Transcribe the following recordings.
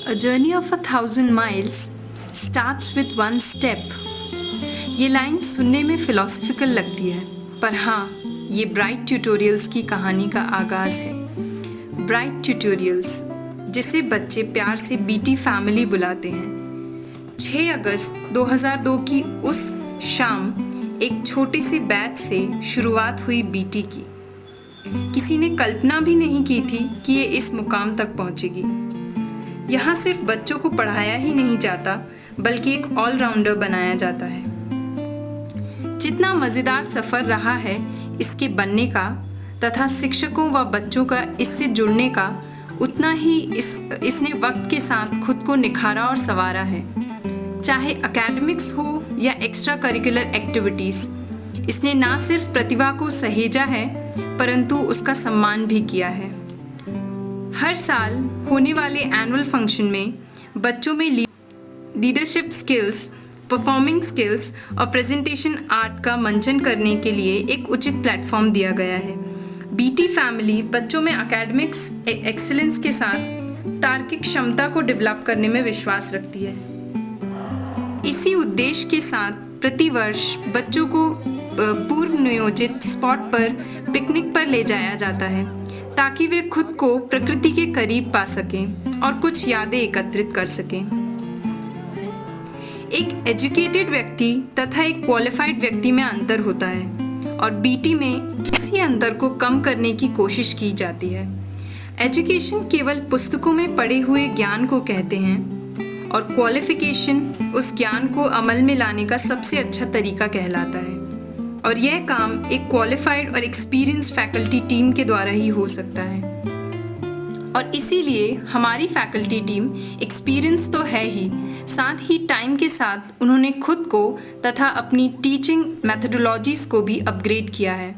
A journey of 1,000 miles starts with one step. ये line सुनने में फिलोसफिकल लगती है, पर हाँ, ये ब्राइट ट्यूटोरियल्स की कहानी का आगाज़ है। ब्राइट ट्यूटोरियल्स, जिसे बच्चे प्यार से बीटी फैमिली बुलाते हैं। 6 अगस्त 2002 की उस शाम एक छोटे से बैच से शुरुआत हुई बीटी की। किसी ने कल्पना भी नहीं की थी कि ये इस मुकाम तक पहुंचेगी। यहाँ सिर्फ बच्चों को पढ़ाया ही नहीं जाता, बल्कि एक ऑलराउंडर बनाया जाता है। जितना मज़ेदार सफ़र रहा है इसके बनने का तथा शिक्षकों व बच्चों का इससे जुड़ने का, उतना ही इसने वक्त के साथ खुद को निखारा और संवारा है। चाहे एकेडमिक्स हो या एक्स्ट्रा करिकुलर एक्टिविटीज़, इसने ना सिर्फ प्रतिभा को सहेजा है, परंतु उसका सम्मान भी किया है। हर साल होने वाले एनुअल फंक्शन में बच्चों में लीडरशिप स्किल्स, परफॉर्मिंग स्किल्स और प्रेजेंटेशन आर्ट का मंचन करने के लिए एक उचित प्लेटफॉर्म दिया गया है। बीटी फैमिली बच्चों में एकेडमिक्स एक्सीलेंस के साथ तार्किक क्षमता को डेवलप करने में विश्वास रखती है। इसी उद्देश्य के साथ प्रतिवर्ष बच्चों को पूर्व नियोजित स्पॉट पर पिकनिक पर ले जाया जाता है, ताकि वे खुद को प्रकृति के करीब पा सकें और कुछ यादें एकत्रित कर सकें। एक एजुकेटेड व्यक्ति तथा एक क्वालिफाइड व्यक्ति में अंतर होता है और बीटी में इसी अंतर को कम करने की कोशिश की जाती है। एजुकेशन केवल पुस्तकों में पढ़े हुए ज्ञान को कहते हैं और क्वालिफिकेशन उस ज्ञान को अमल में लाने का सबसे अच्छा तरीका कहलाता है, और यह काम एक क्वालिफाइड और एक्सपीरियंस्ड फैकल्टी टीम के द्वारा ही हो सकता है। और इसीलिए हमारी फैकल्टी टीम एक्सपीरियंस तो है ही, साथ ही टाइम के साथ उन्होंने खुद को तथा अपनी टीचिंग मेथडोलॉजीज को भी अपग्रेड किया है।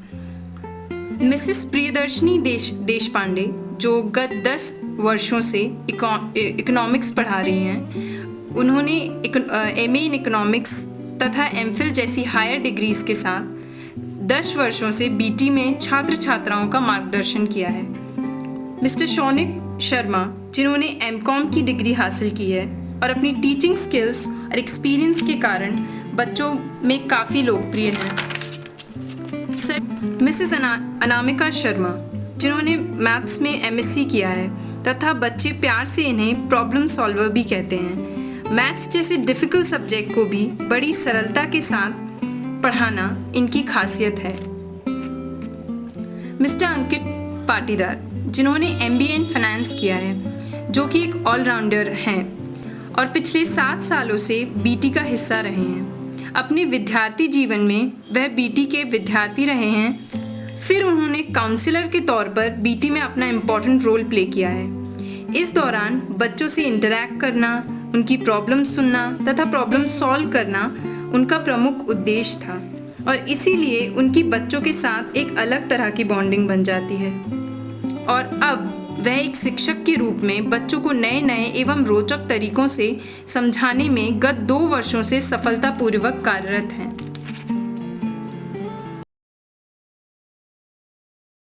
मिसेस प्रियदर्शनी देशपांडे, जो गत 10 वर्षों से इकोनॉमिक्स पढ़ा रही हैं, उन्होंने MA इन इकोनॉमिक्स तथा एमफिल जैसी हायर डिग्रीज के साथ 10 वर्षों से बीटी में छात्र छात्राओं का मार्गदर्शन किया है। मिस्टर शौनिक शर्मा, जिन्होंने MCOM की डिग्री हासिल की है और अपनी टीचिंग स्किल्स और एक्सपीरियंस के कारण बच्चों में काफ़ी लोकप्रिय हैं। सर मिसेस अनामिका शर्मा, जिन्होंने मैथ्स में MSc किया है तथा बच्चे प्यार से इन्हें प्रॉब्लम सॉल्वर भी कहते हैं। मैथ्स जैसे डिफ़िकल्ट सब्जेक्ट को भी बड़ी सरलता के साथ पढ़ाना इनकी खासियत है। मिस्टर अंकित पाटीदार, जिन्होंने MBA इन फाइनेंस किया है, जो कि एक ऑलराउंडर हैं और पिछले 7 सालों से बीटी का हिस्सा रहे हैं। अपने विद्यार्थी जीवन में वह बीटी के विद्यार्थी रहे हैं, फिर उन्होंने काउंसलर के तौर पर बीटी में अपना इम्पोर्टेंट रोल प्ले किया है। इस दौरान बच्चों से इंटरैक्ट करना, उनकी प्रॉब्लम सुनना तथा प्रॉब्लम सॉल्व करना उनका प्रमुख उद्देश्य था, और इसीलिए उनकी बच्चों के साथ एक अलग तरह की बॉन्डिंग बन जाती है। और अब वह एक शिक्षक के रूप में बच्चों को नए नए एवं रोचक तरीकों से समझाने में गत 2 वर्षों से सफलतापूर्वक कार्यरत हैं।